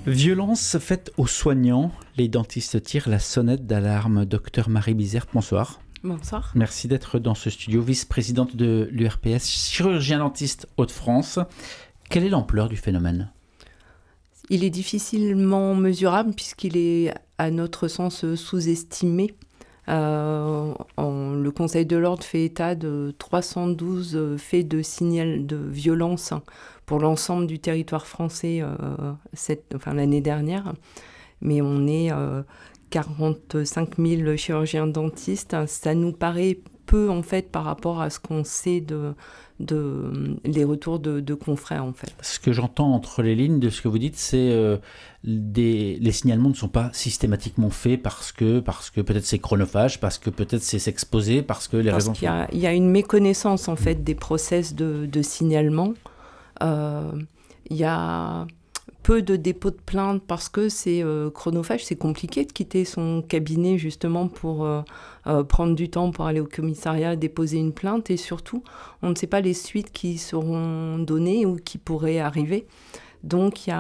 Violence faite aux soignants, les dentistes tirent la sonnette d'alarme. Docteur Marie Bizerte, bonsoir. Bonsoir. Merci d'être dans ce studio, vice-présidente de l'URPS, chirurgien dentiste Hauts-de-France. Quelle est l'ampleur du phénomène ? Il est difficilement mesurable puisqu'il est, à notre sens, sous-estimé. Le Conseil de l'Ordre fait état de 312 faits de violence pour l'ensemble du territoire français l'année dernière. Mais on est 45 000 chirurgiens dentistes. Ça nous paraît peu en fait par rapport à ce qu'on sait les retours de confrères en fait. Ce que j'entends entre les lignes de ce que vous dites, c'est les signalements ne sont pas systématiquement faits parce que peut-être c'est chronophage, parce que peut-être c'est s'exposer, parce que les raisons... Parce qu'il y a une méconnaissance en fait des process de signalement. Il y a peu de dépôts de plainte parce que c'est chronophage, c'est compliqué de quitter son cabinet justement pour prendre du temps pour aller au commissariat, déposer une plainte et surtout, on ne sait pas les suites qui seront données ou qui pourraient arriver. Donc il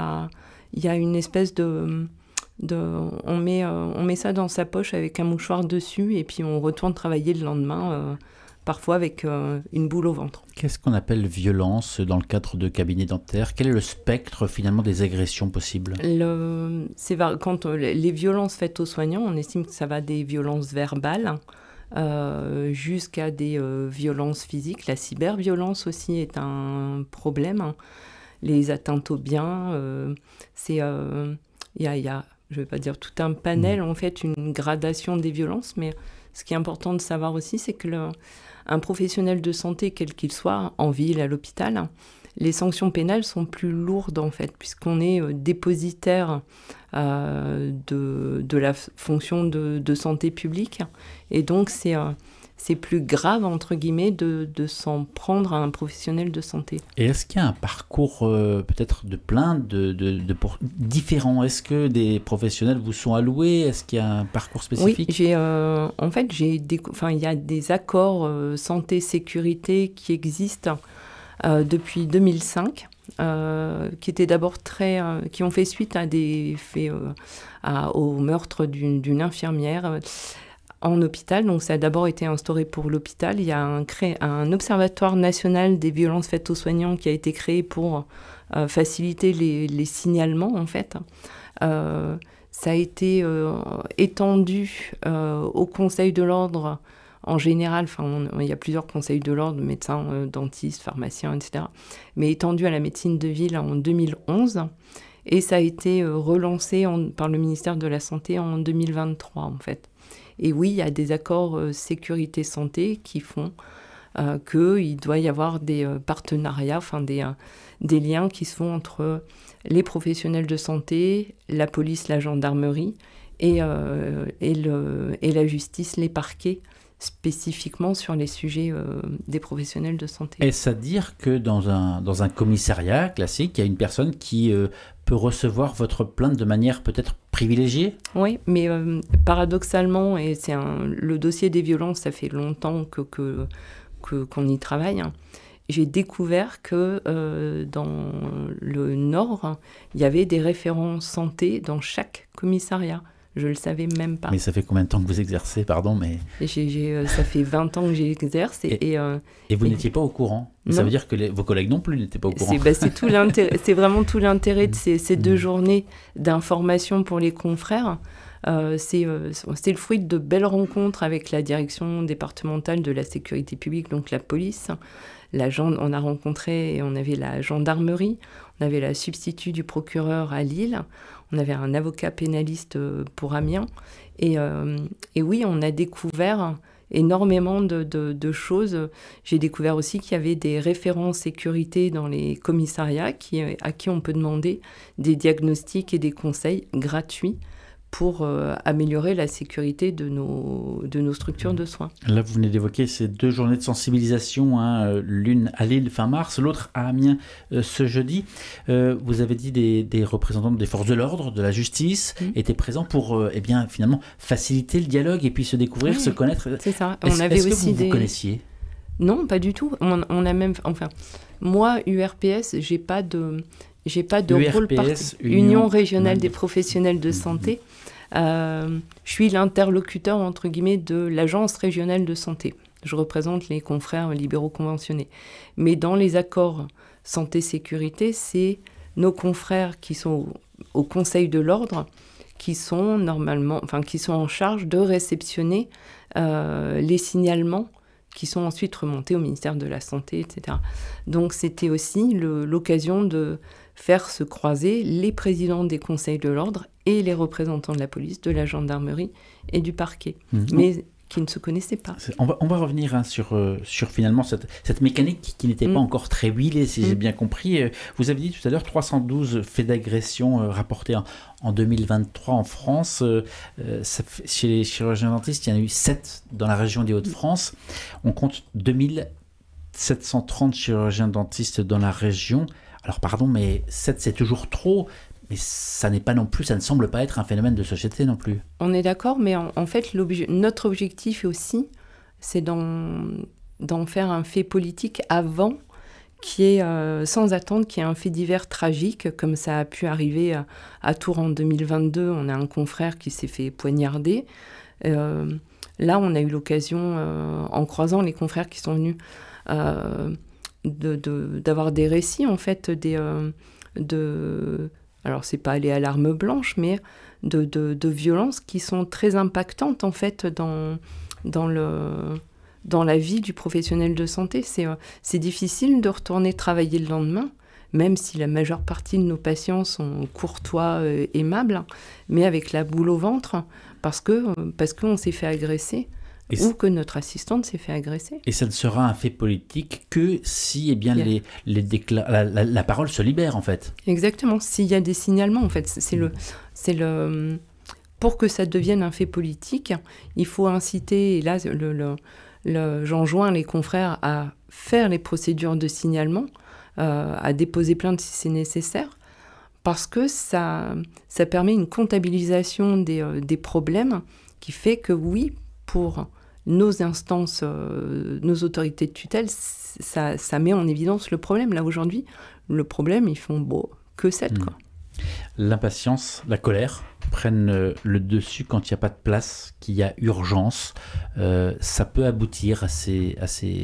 y a une espèce on met ça dans sa poche avec un mouchoir dessus et puis on retourne travailler le lendemain parfois avec une boule au ventre. Qu'est-ce qu'on appelle violence dans le cadre de cabinets dentaires ? Quel est le spectre finalement des agressions possibles ? Quand les violences faites aux soignants, on estime que ça va des violences verbales jusqu'à des violences physiques. La cyberviolence aussi est un problème. Les atteintes aux biens, il y a, je ne vais pas dire tout un panel, en fait, une gradation des violences, mais ce qui est important de savoir aussi, c'est que un professionnel de santé, quel qu'il soit, en ville, à l'hôpital, les sanctions pénales sont plus lourdes, en fait, puisqu'on est dépositaire de la fonction de santé publique. Et donc, c'est plus grave, entre guillemets, de s'en prendre à un professionnel de santé. Et est-ce qu'il y a un parcours peut-être de plainte différent ? Est-ce que des professionnels vous sont alloués ? Est-ce qu'il y a un parcours spécifique ? Oui, il y a des accords santé-sécurité qui existent depuis 2005, qui étaient d'abord qui ont fait suite à des faits, au meurtre d'une infirmière en hôpital. Donc ça a d'abord été instauré pour l'hôpital. Il y a un observatoire national des violences faites aux soignants qui a été créé pour faciliter les signalements en fait. Ça a été étendu au Conseil de l'Ordre en général. Il y a plusieurs conseils de l'Ordre, médecins, dentistes, pharmaciens, etc. Mais étendu à la médecine de ville en 2011. Et ça a été relancé par le ministère de la Santé en 2023 en fait. Et oui, il y a des accords sécurité-santé qui font qu'il doit y avoir des partenariats, des liens qui se font entre les professionnels de santé, la police, la gendarmerie et la justice, les parquets, spécifiquement sur les sujets des professionnels de santé. Est-ce à dire que dans un commissariat classique, il y a une personne qui peut recevoir votre plainte de manière peut-être privilégiée ? Oui, mais paradoxalement, et le dossier des violences, ça fait longtemps qu'on y travaille, j'ai découvert que dans le Nord, il y avait des référents santé dans chaque commissariat. Je ne le savais même pas. Mais ça fait combien de temps que vous exercez, pardon mais... Ça fait 20 ans que j'exerce. Et vous n'étiez pas au courant ? Ça veut dire que vos collègues non plus n'étaient pas au courant. C'est vraiment tout l'intérêt de ces 2 journées d'information pour les confrères. C'est le fruit de belles rencontres avec la direction départementale de la sécurité publique, donc la police. On a rencontré et on avait la gendarmerie, on avait la substitut du procureur à Lille, on avait un avocat pénaliste pour Amiens. Et oui, on a découvert énormément de choses. J'ai découvert aussi qu'il y avait des référents sécurité dans les commissariats à qui on peut demander des diagnostics et des conseils gratuits pour améliorer la sécurité de nos structures de soins. Là, vous venez d'évoquer ces 2 journées de sensibilisation, l'une à Lille fin mars, l'autre à Amiens ce jeudi. Vous avez dit des représentants des forces de l'ordre, de la justice, étaient présents pour finalement faciliter le dialogue et puis se découvrir, se connaître. C'est ça. Est-ce que vous connaissiez ? Non, pas du tout. On a même... Moi, URPS, j'ai pas j'ai pas de rôle Union régionale des professionnels de santé. Je suis l'interlocuteur, entre guillemets, de l'Agence régionale de santé. Je représente les confrères libéraux conventionnés. Mais dans les accords santé-sécurité, c'est nos confrères qui sont au Conseil de l'ordre qui sont qui sont en charge de réceptionner les signalements qui sont ensuite remontés au ministère de la Santé, etc. Donc c'était aussi l'occasion de faire se croiser les présidents des conseils de l'ordre et les représentants de la police, de la gendarmerie et du parquet, mais qui ne se connaissaient pas. On va revenir sur finalement cette mécanique qui n'était pas encore très huilée, si j'ai bien compris. Vous avez dit tout à l'heure 312 faits d'agression rapportés en 2023 en France. Chez les chirurgiens dentistes, il y en a eu 7 dans la région des Hauts-de-France. On compte 2730 chirurgiens dentistes dans la région. Alors pardon, mais 7 c'est toujours trop. Mais ça n'est pas non plus, ça ne semble pas être un phénomène de société non plus. On est d'accord, mais en fait, notre objectif aussi, c'est d'en faire un fait politique avant qui est, sans attendre, qu'il y ait un fait divers tragique, comme ça a pu arriver à Tours en 2022. On a un confrère qui s'est fait poignarder. Là, on a eu l'occasion, en croisant les confrères qui sont venus, d'avoir des récits, en fait, alors, c'est pas aller à l'arme blanche, mais de violences qui sont très impactantes, en fait, dans la vie du professionnel de santé. C'est difficile de retourner travailler le lendemain, même si la majeure partie de nos patients sont courtois, aimables, mais avec la boule au ventre, parce qu'on s'est fait agresser. Ou que notre assistante s'est fait agresser. Et ça ne sera un fait politique que si la parole se libère, en fait. Exactement, s'il y a des signalements, en fait. Pour que ça devienne un fait politique, il faut inciter, et là, j'enjoins les confrères à faire les procédures de signalement, à déposer plainte si c'est nécessaire, parce que ça permet une comptabilisation des problèmes qui fait que, oui, pour nos instances, nos autorités de tutelle, ça met en évidence le problème. Là, aujourd'hui, le problème, ils font que 7, quoi. L'impatience, la colère prennent le dessus quand il n'y a pas de place, qu'il y a urgence. Ça peut aboutir à ces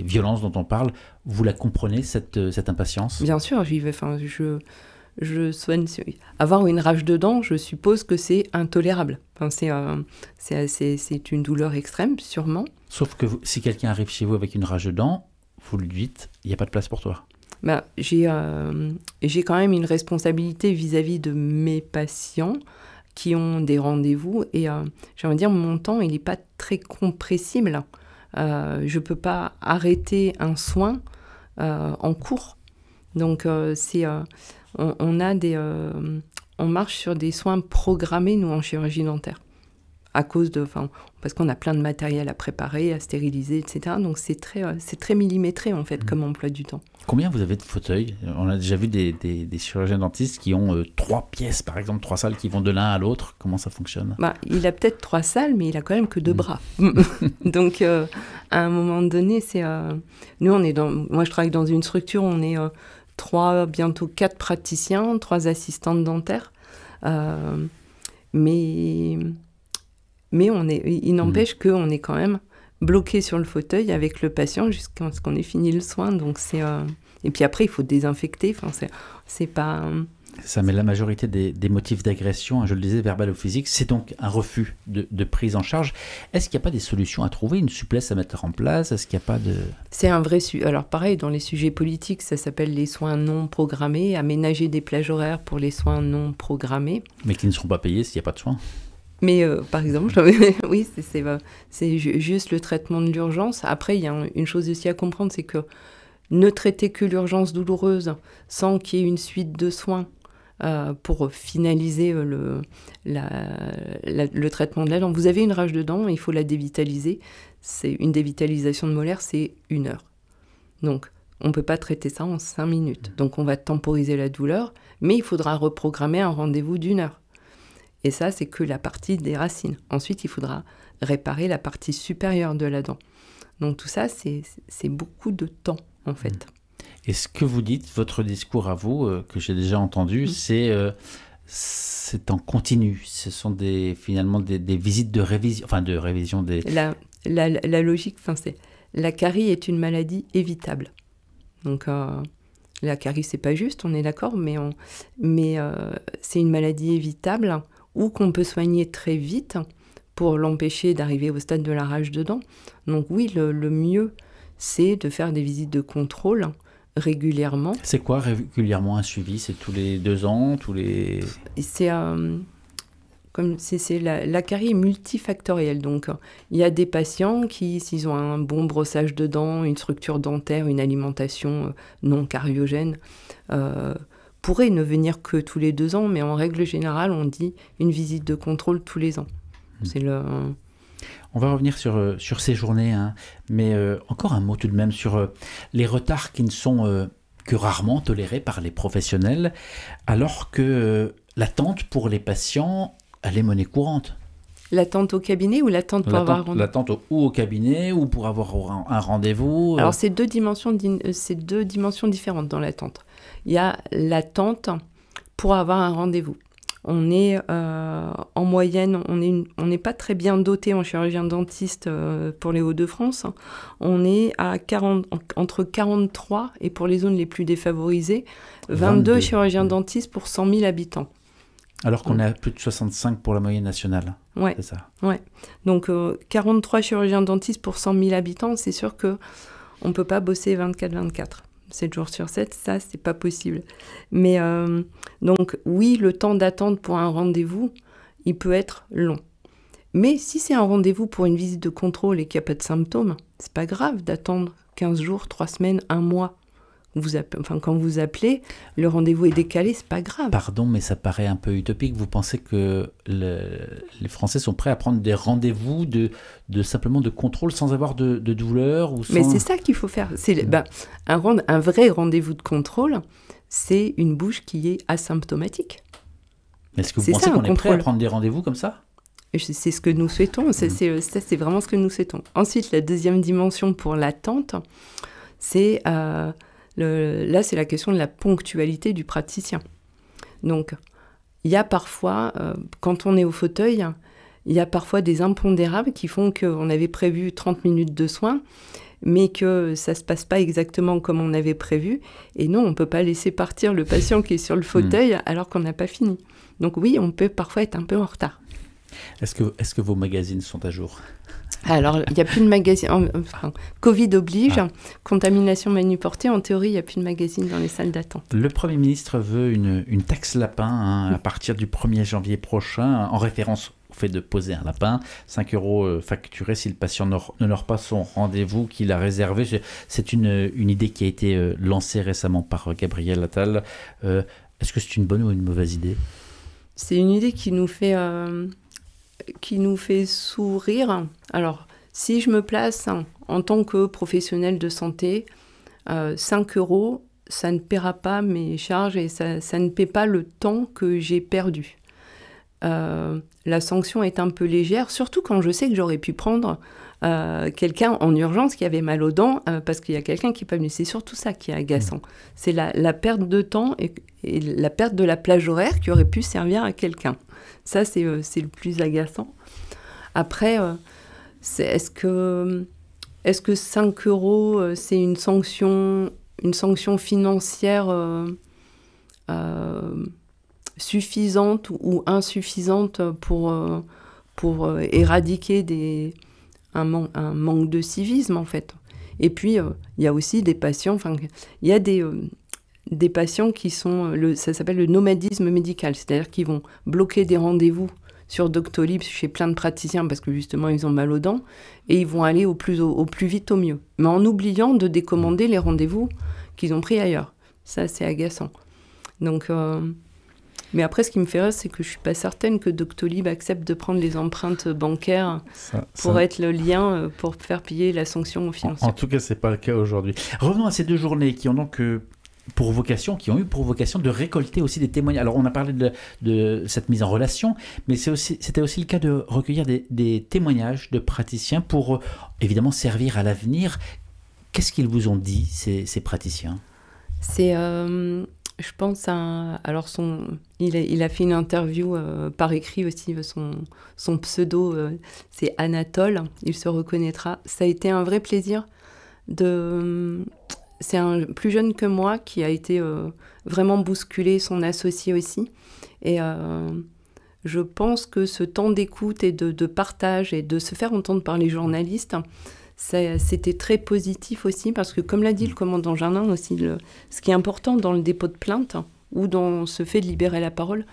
violences dont on parle. Vous la comprenez, cette impatience ? Bien sûr, j'y vais. Je soigne. Avoir une rage de dents, je suppose que c'est intolérable. C'est une douleur extrême, sûrement. Sauf que si quelqu'un arrive chez vous avec une rage de dents, vous lui dites, il n'y a pas de place pour toi. J'ai quand même une responsabilité vis-à-vis de mes patients qui ont des rendez-vous. Et j'ai envie de dire, mon temps, il n'est pas très compressible. Je ne peux pas arrêter un soin en cours. Donc, on marche sur des soins programmés, nous, en chirurgie dentaire, parce qu'on a plein de matériel à préparer, à stériliser, etc. Donc, c'est très millimétré, en fait, comme emploi du temps. Combien vous avez de fauteuils ? On a déjà vu des chirurgiens dentistes qui ont 3 pièces, par exemple, 3 salles qui vont de l'un à l'autre. Comment ça fonctionne ? Il a peut-être 3 salles, mais il a quand même que 2 bras. Donc, à un moment donné, moi, je travaille dans une structure, on est 3, bientôt 4 praticiens, 3 assistantes dentaires. Mais il n'empêche qu'on est quand même bloqué sur le fauteuil avec le patient jusqu'à ce qu'on ait fini le soin. Donc et puis après, il faut désinfecter. C'est pas... Ça, mais la majorité des motifs d'agression, je le disais, verbal ou physique, c'est donc un refus de prise en charge. Est-ce qu'il n'y a pas des solutions à trouver, une souplesse à mettre en place ? Est-ce qu'il n'y a pas de... C'est un vrai sujet. Alors pareil, dans les sujets politiques, ça s'appelle les soins non programmés, aménager des plages horaires pour les soins non programmés. Mais qui ne seront pas payés s'il n'y a pas de soins. Mais par exemple, oui, c'est juste le traitement de l'urgence. Après, il y a une chose aussi à comprendre, c'est que ne traiter que l'urgence douloureuse sans qu'il y ait une suite de soins pour finaliser le traitement de la dent. Vous avez une rage de dent, il faut la dévitaliser. Une dévitalisation de molaire, c'est 1 heure. Donc, on ne peut pas traiter ça en 5 minutes. Donc, on va temporiser la douleur, mais il faudra reprogrammer un rendez-vous d'1 heure. Et ça, c'est que la partie des racines. Ensuite, il faudra réparer la partie supérieure de la dent. Donc tout ça, c'est beaucoup de temps, en fait. Et ce que vous dites, votre discours à vous, que j'ai déjà entendu, c'est en continu. Ce sont finalement des visites de révision, enfin de révision des... La logique, c'est la carie est une maladie évitable. Donc la carie, c'est pas juste, on est d'accord, mais c'est une maladie évitable ou qu'on peut soigner très vite pour l'empêcher d'arriver au stade de la rage de dents. Donc oui, le mieux, c'est de faire des visites de contrôle régulièrement. C'est quoi régulièrement un suivi? C'est tous les 2 ans, La carie est multifactorielle. Donc, il y a des patients qui, s'ils ont un bon brossage de dents, une structure dentaire, une alimentation non cariogène, pourraient ne venir que tous les 2 ans, mais en règle générale, on dit une visite de contrôle tous les ans. On va revenir sur ces journées, hein, mais encore un mot tout de même sur les retards qui ne sont que rarement tolérés par les professionnels, alors que l'attente pour les patients, elle est monnaie courante. L'attente au cabinet ou l'attente pour avoir un rendez-vous? L'attente ou au cabinet ou pour avoir un rendez-vous. Alors, c'est deux dimensions différentes dans l'attente. Il y a l'attente pour avoir un rendez-vous. On est en moyenne, on n'est pas très bien doté en chirurgien dentiste pour les Hauts-de-France. On est à entre 43 et pour les zones les plus défavorisées, 22 chirurgiens dentistes pour 100 000 habitants. Alors qu'on est à plus de 65 pour la moyenne nationale. Ouais. C'est ça. Ouais. Donc 43 chirurgiens dentistes pour 100 000 habitants, c'est sûr qu'on ne peut pas bosser 24/24. 7 jours sur 7, ça, c'est pas possible. Mais donc, oui, le temps d'attente pour un rendez-vous, il peut être long. Mais si c'est un rendez-vous pour une visite de contrôle et qu'il n'y a pas de symptômes, c'est pas grave d'attendre 15 jours, 3 semaines, 1 mois. Quand vous appelez, le rendez-vous est décalé, c'est pas grave. Pardon, mais ça paraît un peu utopique. Vous pensez que les Français sont prêts à prendre des rendez-vous simplement de contrôle sans avoir de douleur ou sans... Mais c'est ça qu'il faut faire. Un vrai rendez-vous de contrôle, c'est une bouche qui est asymptomatique. Est-ce que vous pensez qu'on est prêt à prendre des rendez-vous comme ça? C'est ce que nous souhaitons. C'est vraiment ce que nous souhaitons. Ensuite, la deuxième dimension pour l'attente, c'est... Là, c'est la question de la ponctualité du praticien. Donc, il y a parfois, quand on est au fauteuil, il y a parfois des impondérables qui font qu'on avait prévu 30 minutes de soins, mais que ça ne se passe pas exactement comme on avait prévu. Et non, on ne peut pas laisser partir le patient qui est sur le fauteuil alors qu'on n'a pas fini. Donc oui, on peut parfois être un peu en retard. Est-ce que vos magazines sont à jour ? Alors, il n'y a plus de magazine. Covid oblige, contamination manuportée. En théorie, il n'y a plus de magazine dans les salles d'attente. Le Premier ministre veut une taxe lapin à partir du 1er janvier prochain, en référence au fait de poser un lapin, 5 € facturés si le patient n'honore pas son rendez-vous qu'il a réservé. C'est une idée qui a été lancée récemment par Gabriel Attal. Est-ce que c'est une bonne ou une mauvaise idée ? C'est une idée qui nous fait sourire. Alors, si je me place en tant que professionnel de santé, 5 €, ça ne paiera pas mes charges et ça ne paie pas le temps que j'ai perdu. La sanction est un peu légère, surtout quand je sais que j'aurais pu prendre quelqu'un en urgence qui avait mal aux dents parce qu'il y a quelqu'un qui n'est pas venu. C'est surtout ça qui est agaçant. C'est la perte de temps et la perte de la plage horaire qui aurait pu servir à quelqu'un. Ça, c'est le plus agaçant. Après, est-ce que 5 €, c'est une sanction financière suffisante ou insuffisante pour éradiquer un manque de civisme, en fait. Et puis, il y a aussi des patients, il y a des patients qui sont, ça s'appelle le nomadisme médical, c'est-à-dire qu'ils vont bloquer des rendez-vous sur Doctolib chez plein de praticiens parce que justement ils ont mal aux dents et ils vont aller au plus vite au mieux, mais en oubliant de décommander les rendez-vous qu'ils ont pris ailleurs. Ça, c'est agaçant. Donc, mais après, ce qui me fait rire, c'est que je suis pas certaine que Doctolib accepte de prendre les empreintes bancaires pour être le lien pour faire payer la sanction financière. En tout cas, c'est pas le cas aujourd'hui. Revenons à ces 2 journées qui ont donc eu pour vocation de récolter aussi des témoignages. Alors, on a parlé de cette mise en relation, mais c'était aussi le cas de recueillir des témoignages de praticiens pour, évidemment, servir à l'avenir. Qu'est-ce qu'ils vous ont dit, ces praticiens ? C'est, je pense alors il a fait une interview par écrit aussi, son pseudo, c'est Anatole, il se reconnaîtra. Ça a été un vrai plaisir c'est un plus jeune que moi qui a été vraiment bousculé, son associé aussi. Et je pense que ce temps d'écoute et de partage et de se faire entendre par les journalistes, c'était très positif aussi, parce que comme l'a dit le commandant Jeannin aussi, ce qui est important dans le dépôt de plainte ou dans ce fait de libérer la parole,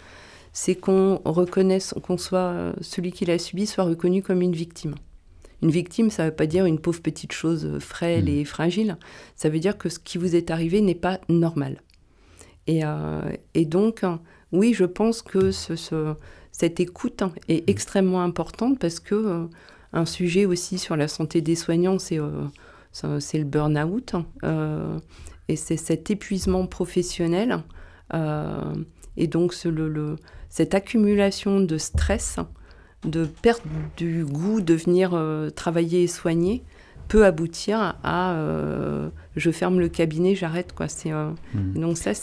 c'est qu'on reconnaisse, celui qui l'a subi soit reconnu comme une victime. Une victime, ça ne veut pas dire une pauvre petite chose frêle et fragile. Ça veut dire que ce qui vous est arrivé n'est pas normal. Et donc, oui, je pense que cette écoute est extrêmement importante, parce que un sujet aussi sur la santé des soignants, c'est le burn-out. Et c'est cet épuisement professionnel. Et donc, cette accumulation de stress, de perte du goût de venir travailler et soigner, peut aboutir à je ferme le cabinet, j'arrête, quoi. Donc ça,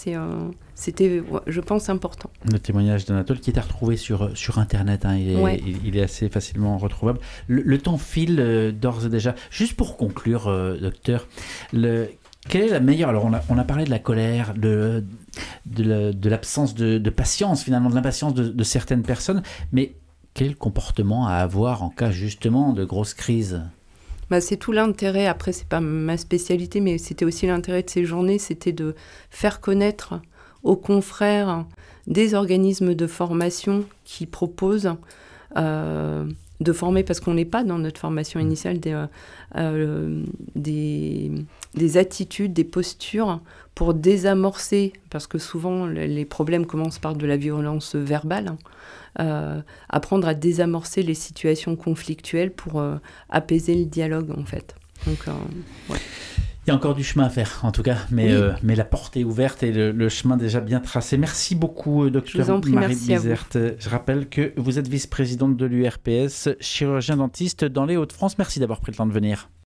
c'était, je pense, important. Le témoignage d'Anatole qui est à retrouver sur Internet, hein, il est assez facilement retrouvable. Le temps file d'ores et déjà. Juste pour conclure, docteur, quelle est la meilleure... Alors on a parlé de la colère, de l'absence de patience, finalement, de l'impatience de certaines personnes, mais quel comportement à avoir en cas justement de grosse crise ? C'est tout l'intérêt, après c'est pas ma spécialité, mais c'était aussi l'intérêt de ces journées, c'était de faire connaître aux confrères des organismes de formation qui proposent de former, parce qu'on n'est pas dans notre formation initiale, des attitudes, des postures pour désamorcer, parce que souvent les problèmes commencent par de la violence verbale, apprendre à désamorcer les situations conflictuelles pour apaiser le dialogue, en fait. Donc, ouais. Il y a encore du chemin à faire, en tout cas, mais la porte est ouverte et le chemin déjà bien tracé. Merci beaucoup, docteur Marie Bizert. Je rappelle que vous êtes vice-présidente de l'URPS, chirurgien dentiste dans les Hauts-de-France. Merci d'avoir pris le temps de venir.